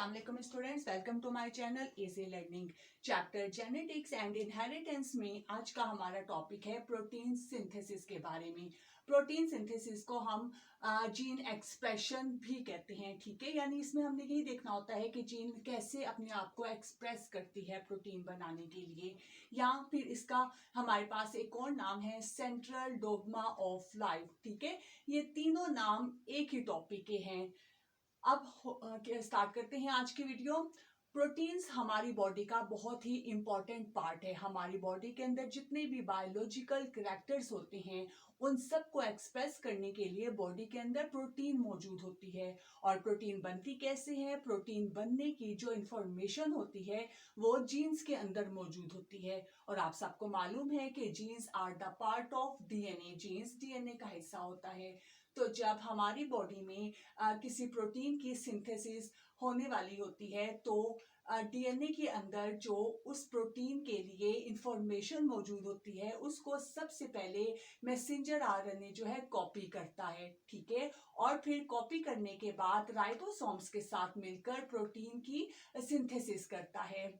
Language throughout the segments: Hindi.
अस्सलाम वालेकुम students, welcome to my channel easy learning. Chapter genetics and inheritance में आज का हमारा टॉपिक है प्रोटीन सिंथेसिस के बारे में। प्रोटीन सिंथेसिस को हम जीन एक्सप्रेशन भी कहते हैं, ठीक है। यानी इसमें हमने यही देखना होता है कि जीन कैसे अपने आप को एक्सप्रेस करती है प्रोटीन बनाने के लिए, या फिर इसका हमारे पास एक और नाम है सेंट्रल डोग्मा ऑफ लाइफ, ठीक है। ये तीनों नाम एक ही टॉपिक के हैं। अब स्टार्ट करते हैं आज की वीडियो। प्रोटीन्स हमारी बॉडी का बहुत ही इंपॉर्टेंट पार्ट है। हमारी बॉडी के अंदर जितने भी बायोलॉजिकल कैरेक्टर्स होते हैं उन सब को एक्सप्रेस करने के लिए बॉडी के अंदर प्रोटीन मौजूद होती है। और प्रोटीन बनती कैसे है? प्रोटीन बनने की जो इंफॉर्मेशन होती है वो जीन्स के अंदर मौजूद होती है। और आप सबको मालूम है कि genes are the part of DNA. Genes DNA का हिस्सा होता है। तो जब हमारी बॉडी में किसी प्रोटीन की सिंथेसिस होने वाली होती है तो डीएनए के अंदर जो उस प्रोटीन के लिए इंफॉर्मेशन मौजूद होती है उसको सबसे पहले मैसेंजर आरएनए जो है कॉपी करता है, ठीक है। और फिर कॉपी करने के बाद राइबोसोम्स के साथ मिलकर प्रोटीन की सिंथेसिस करता है।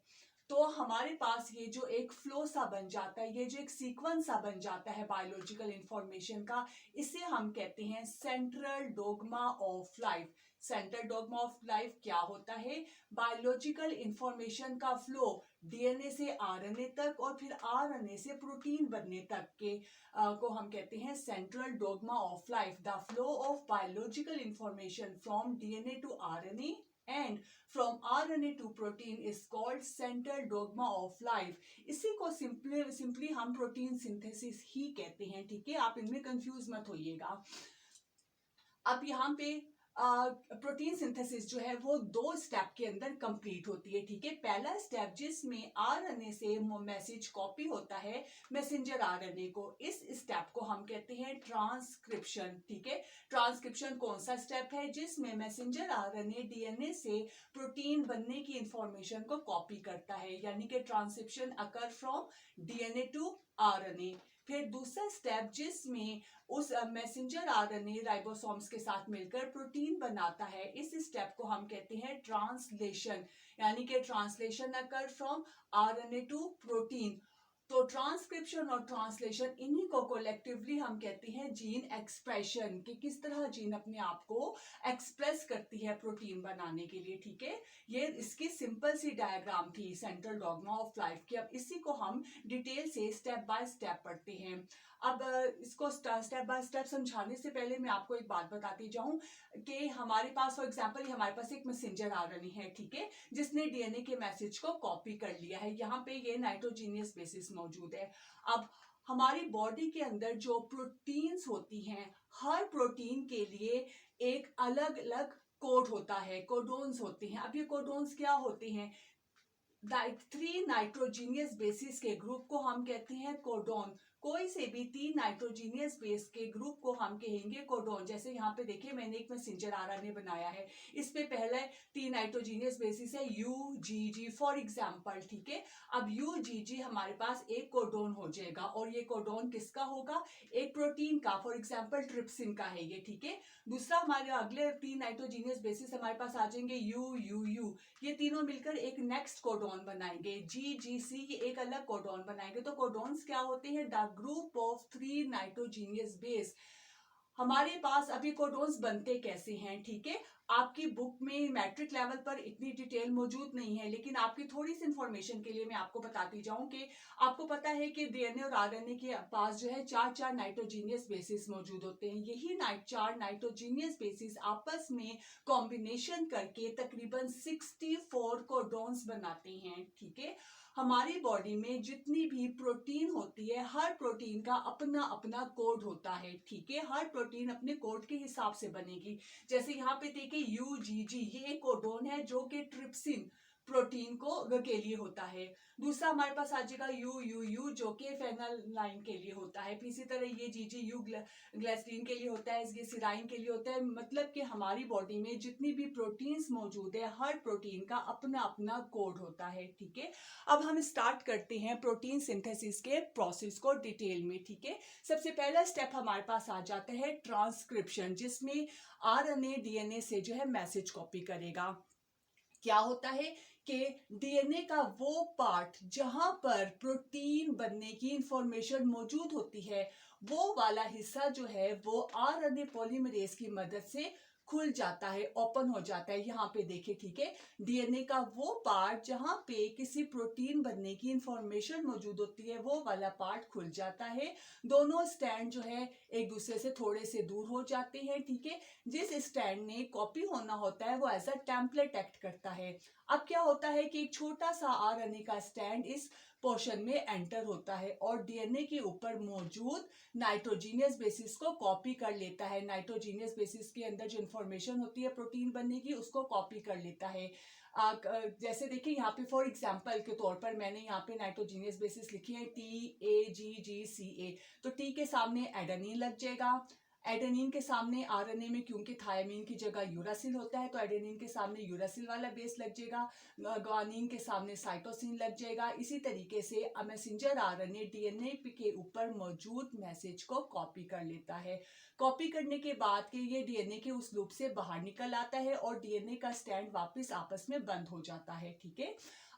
तो हमारे पास ये जो एक फ्लो सा बन जाता है, ये जो एक सीक्वेंस सा बन जाता है बायोलॉजिकल इंफॉर्मेशन का, इसे हम कहते हैं central dogma of life. Central dogma of life क्या होता है? बायोलॉजिकल इंफॉर्मेशन का फ्लो डीएनए से आरएनए तक और फिर आरएनए से प्रोटीन बनने तक के को हम कहते हैं central dogma of life. The flow of biological information from DNA to RNA and from RNA to protein is called central dogma of life। इसी को सिंपली हम प्रोटीन सिंथेसिस ही कहते हैं, ठीक है। आप इनमें कंफ्यूज मत होइएगा। अब यहाँ पे प्रोटीन सिंथेसिस जो है वो दो स्टेप के अंदर कंप्लीट होती है, ठीक है। पहला स्टेप जिसमें आरएनए से मैसेज कॉपी होता है मैसेंजर आरएनए को, इस स्टेप को हम कहते हैं ट्रांसक्रिप्शन, ठीक है। ट्रांसक्रिप्शन कौन सा स्टेप है? जिसमें मैसेंजर आरएनए डीएनए से प्रोटीन बनने की इंफॉर्मेशन को कॉपी करता है, यानी कि transcription occur from DNA to RNA. फिर दूसरा स्टेप जिसमें उस मैसेंजर आरएनए राइबोसोम्स के साथ मिलकर प्रोटीन बनाता है, इस स्टेप को हम कहते हैं ट्रांसलेशन, यानी कि translation occur from RNA to protein. तो ट्रांसक्रिप्शन और ट्रांसलेशन इन्हीं को कोलेक्टिवली हम कहते हैं जीन एक्सप्रेशन, कि किस तरह जीन अपने आप को एक्सप्रेस करती है प्रोटीन बनाने के लिए, ठीक है। ये इसकी सिंपल सी डायग्राम थी सेंट्रल डॉग्मा ऑफ लाइफ की। अब इसी को हम डिटेल से स्टेप बाय स्टेप पढ़ते हैं। अब इसको स्टेप बाय स्टेप समझाने से पहले मैं आपको एक बात बताती जाऊं कि हमारे पास फॉर एग्जांपल हमारे पास एक मैसेंजर आरएनए है, ठीक है, जिसने डीएनए के मैसेज को कॉपी कर लिया है। यहाँ पे ये नाइट्रोजीनियस बेसिस मौजूद है। अब हमारी बॉडी के अंदर जो प्रोटीन्स होती हैं, हर प्रोटीन के लिए एक अलग अलग कोड होता है, कोडोन्स होते हैं। अब ये कोडोन्स क्या होते हैं? 3 नाइट्रोजीनियस बेसिस के ग्रुप को हम कहते हैं कोडोन। कोई से भी 3 नाइट्रोजीनियस बेस के ग्रुप को हम कहेंगे कोडोन। जैसे यहाँ पे देखिए मैंने एक मैसेंजर आरएनए बनाया है, इस पे पहले 3 नाइट्रोजीनियस बेसिस है UGG फॉर एग्जांपल, ठीक है। अब UGG हमारे पास एक कोडोन हो जाएगा, और ये कोडोन किसका होगा? एक प्रोटीन का, फॉर एग्जांपल ट्रिप्सिन का है ये, ठीक है। दूसरा हमारे अगले 3 नाइट्रोजीनियस बेसिस हमारे पास आ जाएंगे UUU, ये तीनों मिलकर एक नेक्स्ट कोडोन बनाएंगे। GGC ये एक अलग कोडोन बनाएंगे। तो कोडोन्स क्या होते हैं? The group of 3 nitrogenous base. हमारे पास अभी कोडोन्स बनते कैसे हैं, ठीक है। आपकी बुक में मैट्रिक लेवल पर इतनी डिटेल मौजूद नहीं है, लेकिन आपकी थोड़ी सी इंफॉर्मेशन के लिए मैं आपको बताती जाऊं कि आपको पता है कि डीएनए और आरएनए के पास जो है 4 नाइट्रोजीनियस बेसिस मौजूद होते हैं। यही 4 नाइट्रोजीनियस बेसिस आपस में कॉम्बिनेशन करके तकरीबन 64 कोडोन्स बनाते हैं, ठीक है। हमारी बॉडी में जितनी भी प्रोटीन होती है, हर प्रोटीन का अपना अपना कोड होता है, ठीक है। हर प्रोटीन अपने कोड के हिसाब से बनेगी। जैसे यहाँ पे देखिए UGG ये एक कोडोन है जो कि ट्रिप्सिन प्रोटीन को के लिए होता है। दूसरा हमारे पास आ जाएगा UUU जो कि फेनालाइन के लिए होता है। इसी तरह ये GGU ग्लाइसिन के लिए होता है, ये सिराइन के लिए होता है। मतलब कि हमारी बॉडी में जितनी भी प्रोटीन्स मौजूद है, हर प्रोटीन का अपना अपना कोड होता है, ठीक है। अब हम स्टार्ट करते हैं प्रोटीन सिंथेसिस के प्रोसेस को डिटेल में, ठीक है। सबसे पहला स्टेप हमारे पास आ जाता है ट्रांसक्रिप्शन, जिसमें आरएनए डीएनए से जो है मैसेज कॉपी करेगा। क्या होता है कि डीएनए का वो पार्ट जहां पर प्रोटीन बनने की इंफॉर्मेशन मौजूद होती है, वो वाला हिस्सा जो है वो आरएनए पॉलीमरेज की मदद से खुल जाता है, ओपन हो जाता है। यहाँ पे देखिए, ठीक है, डीएनए का वो पार्ट जहां पे किसी प्रोटीन बनने की इंफॉर्मेशन मौजूद होती है, वो वाला पार्ट खुल जाता है। दोनों स्टैंड जो है एक दूसरे से थोड़े से दूर हो जाते हैं, ठीक है। जिस स्टैंड ने कॉपी होना होता है वो एज अ टेम्पलेट एक्ट करता है। अब क्या होता है कि एक छोटा सा आरएनए का स्टैंड इस पोर्शन में एंटर होता है और डीएनए के ऊपर मौजूद नाइट्रोजीनियस बेसिस को कॉपी कर लेता है। नाइट्रोजीनियस बेसिस के अंदर जो इंफॉर्मेशन होती है प्रोटीन बनने की, उसको कॉपी कर लेता है। जैसे देखिए यहाँ पे फॉर एग्जांपल के तौर पर मैंने यहाँ पे नाइट्रोजीनियस बेसिस लिखी है TAGGCA। तो टी के सामने एडेनिन लग जाएगा। एडेनिन के सामने आरएनए में क्योंकि थायमीन की जगह यूरासिल होता है, तो एडेनिन के सामने यूरासिल वाला बेस लग जाएगा। ग्वानिन के सामने साइटोसिन लग जाएगा। इसी तरीके से मैसेंजर आरएनए डीएनए के ऊपर मौजूद मैसेज को कॉपी कर लेता है। कॉपी करने के बाद के ये डीएनए के उस लूप से बाहर निकल आता है और डीएनए का स्टैंड वापस आपस में बंद हो जाता है, ठीक है।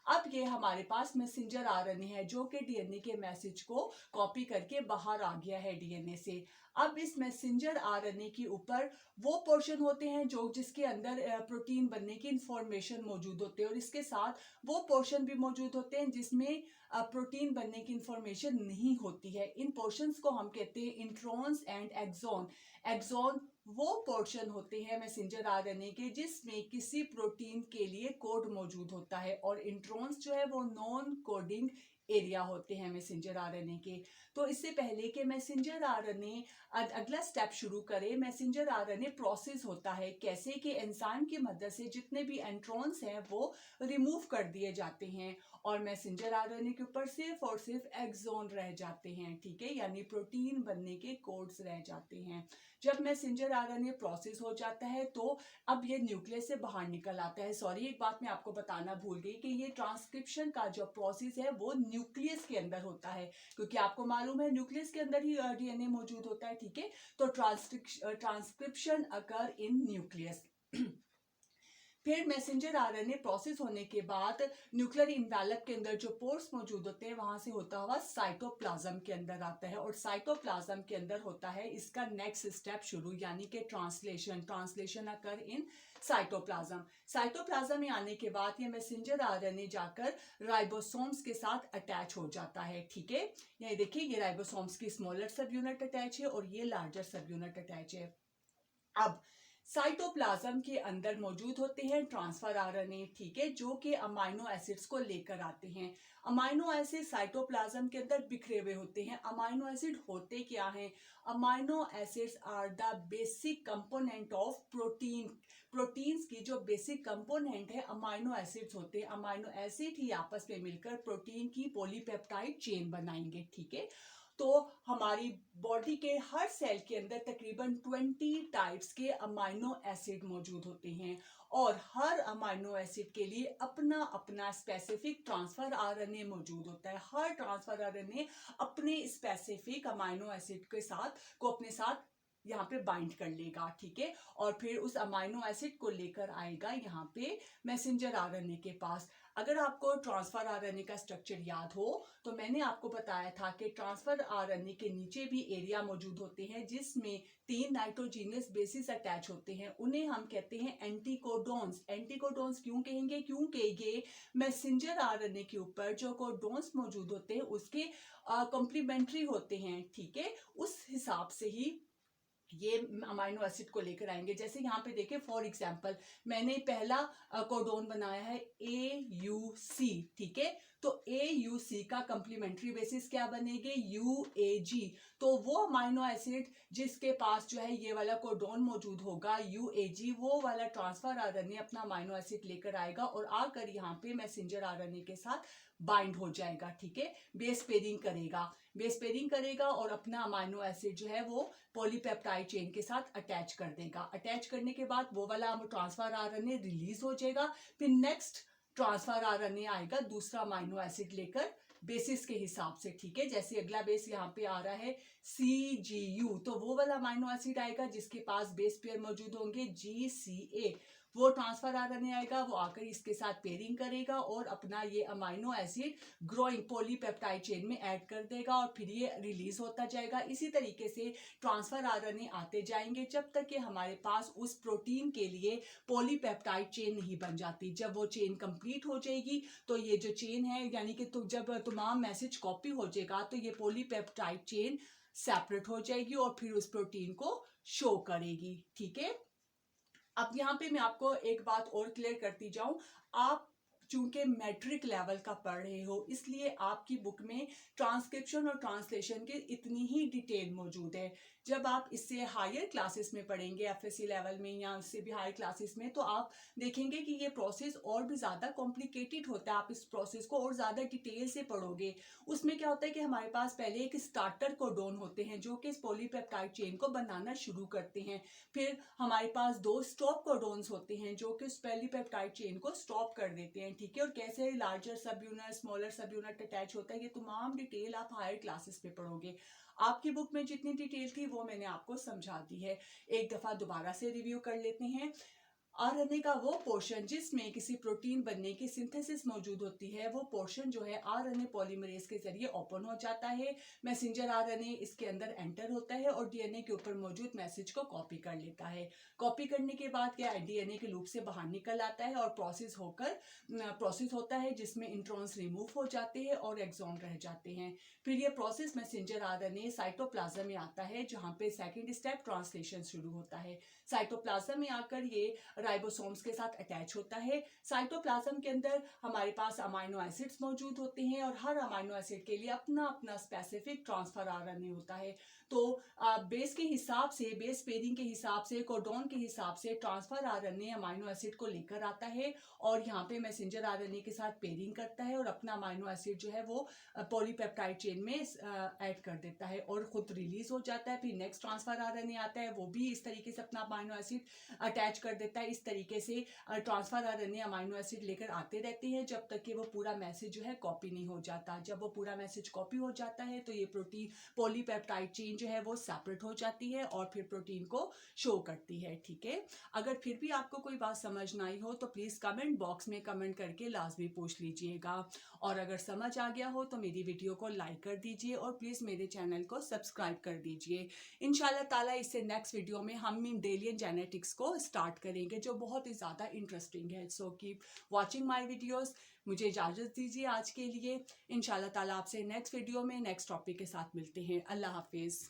अब ये हमारे पास मैसेंजर आरएनए है जो कि डीएनए के मैसेज को कॉपी करके बाहर आ गया है डीएनए से। अब इस मैसेंजर आरएनए के ऊपर वो पोर्शन होते हैं जो जिसके अंदर प्रोटीन बनने की इंफॉर्मेशन मौजूद होते हैं, और इसके साथ वो पोर्शन भी मौजूद होते हैं जिसमें प्रोटीन बनने की इंफॉर्मेशन नहीं होती है। इन पोर्शंस को हम कहते हैं इंट्रॉन्स एंड एक्सॉन। एक्सॉन वो पोर्शन होते हैं मैसेंजर आरएनए के जिसमें किसी प्रोटीन के लिए कोड मौजूद होता है, और इंट्रॉन्स जो है वो नॉन कोडिंग एरिया होते हैं मैसेंजर आरएनए के। तो इससे पहले कि मैसेंजर आरएनए अगला स्टेप शुरू करे, मैसेंजर आरएनए प्रोसेस होता है कैसे कि एंजाइम की मदद से जितने भी एंट्रॉन्स हैं वो रिमूव कर दिए जाते हैं और मैसेंजर आरएनए के ऊपर सिर्फ और सिर्फ एक्सॉन रह जाते हैं, ठीक है, यानी प्रोटीन बनने के कोड्स रह जाते हैं। जब मैसेंजर आरएनए प्रोसेस हो जाता है तो अब ये न्यूक्लियस से बाहर निकल आता है। सॉरी, एक बात मैं आपको बताना भूल गई कि ये ट्रांसक्रिप्शन का जो प्रोसेस है वो न्यूक्लियस के अंदर होता है, क्योंकि आपको मालूम है न्यूक्लियस के अंदर ही डीएनए मौजूद होता है, ठीक है। तो ट्रांसक्रिप्शन अकर इन न्यूक्लियस। फिर मैसेंजर आरएनए प्रोसेस होने के बाद न्यूक्लियर इन्वेलप के अंदर जो पोर्स मौजूद होते हैं वहां से होता हुआ साइटोप्लाज्म के अंदर आता है, और साइटोप्लाज्म के अंदर होता है इसका नेक्स्ट स्टेप शुरू, यानी कि translation. Translation occur in cytoplasm. Cytoplasm में आने के बाद ये मैसेंजर आरएनए जाकर राइबोसोम्स के साथ अटैच हो जाता है, ठीक है। ये देखिए, ये राइबोसोम्स की स्मॉलर सब यूनिट अटैच है और ये लार्जर सब यूनिट अटैच है। अब साइटोप्लाज्म के अंदर मौजूद होते हैं ट्रांसफर आरएनए, ठीक है, जो कि अमाइनो एसिड्स को लेकर आते हैं। अमाइनो एसिड साइटोप्लाज्म के अंदर बिखरे हुए होते हैं। अमाइनो एसिड होते क्या हैं? Amino acids are the basic component of protein. Proteins की जो बेसिक कंपोनेंट है अमाइनो एसिड्स होते हैं। अमाइनो एसिड ही आपस में मिलकर प्रोटीन की पॉलीपेप्टाइड चेन बनाएंगे, ठीक है। तो हमारी बॉडी के हर सेल के अंदर तकरीबन 20 टाइप्स के अमाइनो एसिड मौजूद होते हैं, और हर अमाइनो एसिड के लिए अपना अपना स्पेसिफिक ट्रांसफर आरएनए मौजूद होता है। हर ट्रांसफर आरएनए अपने स्पेसिफिक अमाइनो एसिड के साथ को अपने साथ यहाँ पे बाइंड कर लेगा, ठीक है, और फिर उस अमाइनो एसिड को लेकर आएगा यहाँ पे मैसेंजर आरएनए के पास। अगर आपको ट्रांसफर आरएनए का स्ट्रक्चर याद हो तो मैंने आपको बताया था कि ट्रांसफर आरएनए के नीचे भी एरिया मौजूद होते हैं जिसमें 3 नाइट्रोजीनियस बेसिस अटैच होते हैं। उन्हें हम कहते हैं एंटीकोडोन्स। एंटीकोडोन्स क्यों कहेंगे? क्योंकि ये मैसेंजर आरएनए के ऊपर जो कोडोन्स मौजूद होते हैं उसके कॉम्प्लीमेंट्री होते हैं, ठीक है। उस हिसाब से ही ये अमाइनो एसिड को लेकर आएंगे। जैसे यहाँ पे देखें, फॉर एग्जांपल मैंने पहला कोडोन बनाया है AUC, ठीक है। तो AUC का कंप्लीमेंट्री बेसिस क्या बनेगी? UAG। तो वो अमाइनो एसिड जिसके पास जो है ये वाला कोडोन मौजूद होगा UAG, वो वाला ट्रांसफर आरएनए अपना अमाइनो एसिड लेकर आएगा और आकर यहाँ पे मैसेंजर आरएनए के साथ बाइंड हो जाएगा, ठीक है। बेस पेयरिंग करेगा, बेस पेयरिंग करेगा और अपना अमाइनो एसिड जो है वो पॉलीपेप्टाइड चेन के साथ अटैच कर देगा। अटैच करने के बाद वो वाला ट्रांसफर आरएनए रिलीज हो जाएगा। फिर नेक्स्ट ट्रांसफर आरएनए आएगा दूसरा अमाइनो एसिड लेकर बेसिस के हिसाब से, ठीक है। जैसे अगला बेस यहाँ पे आ रहा है CGU, तो वो वाला अमाइनो एसिड आएगा जिसके पास बेस पेयर मौजूद होंगे GCA। वो ट्रांसफर आरएनए आएगा, वो आकर इसके साथ पेयरिंग करेगा और अपना ये amino acid growing polypeptide chain में ऐड कर देगा और फिर ये रिलीज होता जाएगा। इसी तरीके से ट्रांसफर आरएनए आते जाएंगे जब तक कि हमारे पास उस प्रोटीन के लिए पॉलीपेप्टाइड चेन नहीं बन जाती। जब वो चेन कंप्लीट हो जाएगी तो ये जो चेन है यानी कि तो जब तमाम मैसेज कॉपी हो जाएगा तो ये पॉलीपेप्टाइड चेन सेपरेट हो जाएगी और फिर उस प्रोटीन को शो करेगी। ठीक है, अब यहाँ पे मैं आपको एक बात और क्लियर करती जाऊं। आप चूंकि मैट्रिक लेवल का पढ़ रहे हो इसलिए आपकी बुक में ट्रांसक्रिप्शन और ट्रांसलेशन की इतनी ही डिटेल मौजूद है। जब आप इससे हायर क्लासेस में पढ़ेंगे एफएससी लेवल में या उससे भी हायर क्लासेस में तो आप देखेंगे कि ये प्रोसेस और भी ज़्यादा कॉम्प्लिकेटेड होता है। आप इस प्रोसेस को और ज़्यादा डिटेल से पढ़ोगे। उसमें क्या होता है कि हमारे पास पहले एक स्टार्टर कोडोन होते हैं जो कि इस पॉलीपेप्टाइड चेन को बनाना शुरू करते हैं। फिर हमारे पास 2 स्टॉप कोडोन्स होते हैं जो कि उस पॉलीपेप्टाइड चेन को स्टॉप कर देते हैं। ठीक है, और कैसे लार्जर सब यूनिट स्मॉलर सब यूनिट अटैच होता है ये तमाम डिटेल आप हायर क्लासेस पे पढ़ोगे। आपकी बुक में जितनी डिटेल थी वो मैंने आपको समझा दी है। एक दफा दोबारा से रिव्यू कर लेते हैं। आरएनए का वो पोर्शन जिसमें किसी प्रोटीन बनने की सिंथेसिस मौजूद होती है, वो पोर्शन जो है आरएनए पॉलीमरेज के जरिए ओपन हो जाता है। मैसेंजर आरएनए इसके अंदर एंटर होता है और डीएनए के ऊपर मौजूद मैसेज को कॉपी कर लेता है। कॉपी करने के बाद क्या डीएनए के लूप से बाहर निकल आता है और प्रोसेस होता है जिसमें इंट्रॉन्स रिमूव हो जाते हैं और एक्सॉन रह जाते हैं। फिर ये प्रोसेस मैसेंजर आरएनए साइटोप्लाज्म में आता है जहां पे सेकंड स्टेप ट्रांसलेशन शुरू होता है। साइटोप्लाज्म में आकर ये राइबोसोम्स के साथ अटैच होता है। साइटोप्लाज्म के अंदर हमारे पास अमाइनो एसिड्स मौजूद होते हैं और हर अमाइनो एसिड के लिए अपना अपना स्पेसिफिक ट्रांसफर आरएनए होता है। तो बेस के हिसाब से, बेस पेयरिंग के हिसाब से, कोडोन के हिसाब से ट्रांसफर आरएनए अमाइनो एसिड को लेकर आता है और यहाँ पे मैसेंजर आरएनए के साथ पेयरिंग करता है और अपना अमाइनो एसिड जो है वो पॉलीपेप्टाइड चेन में ऐड कर देता है और खुद रिलीज हो जाता है। फिर नेक्स्ट ट्रांसफर आरएनए आता है, वो भी इस तरीके से अपना अमाइनो एसिड अटैच कर देता है। इस तरीके से ट्रांसफर आरएनए अमाइनो एसिड लेकर आते रहते हैं जब तक कि वो पूरा मैसेज जो है कॉपी नहीं हो जाता। जब वो पूरा मैसेज कॉपी हो जाता है तो ये प्रोटीन पॉलीपेप्टाइड चेन जो है वो सेपरेट हो जाती है और फिर प्रोटीन को शो करती है। ठीक है, अगर फिर भी आपको कोई बात समझ ना आई हो तो प्लीज कमेंट बॉक्स में कमेंट करके लाजमी पूछ लीजिएगा और अगर समझ आ गया हो तो मेरी वीडियो को लाइक कर दीजिए और प्लीज मेरे चैनल को सब्सक्राइब कर दीजिए। इंशाल्लाह ताला इससे नेक्स्ट वीडियो में हम मेंडेलियन जेनेटिक्स को स्टार्ट करेंगे जो बहुत ही ज़्यादा इंटरेस्टिंग है। So keep watching my videos. मुझे इजाज़त दीजिए आज के लिए। इंशाल्लाह ताला आपसे नेक्स्ट वीडियो में नेक्स्ट टॉपिक के साथ मिलते हैं। अल्लाह हाफिज़।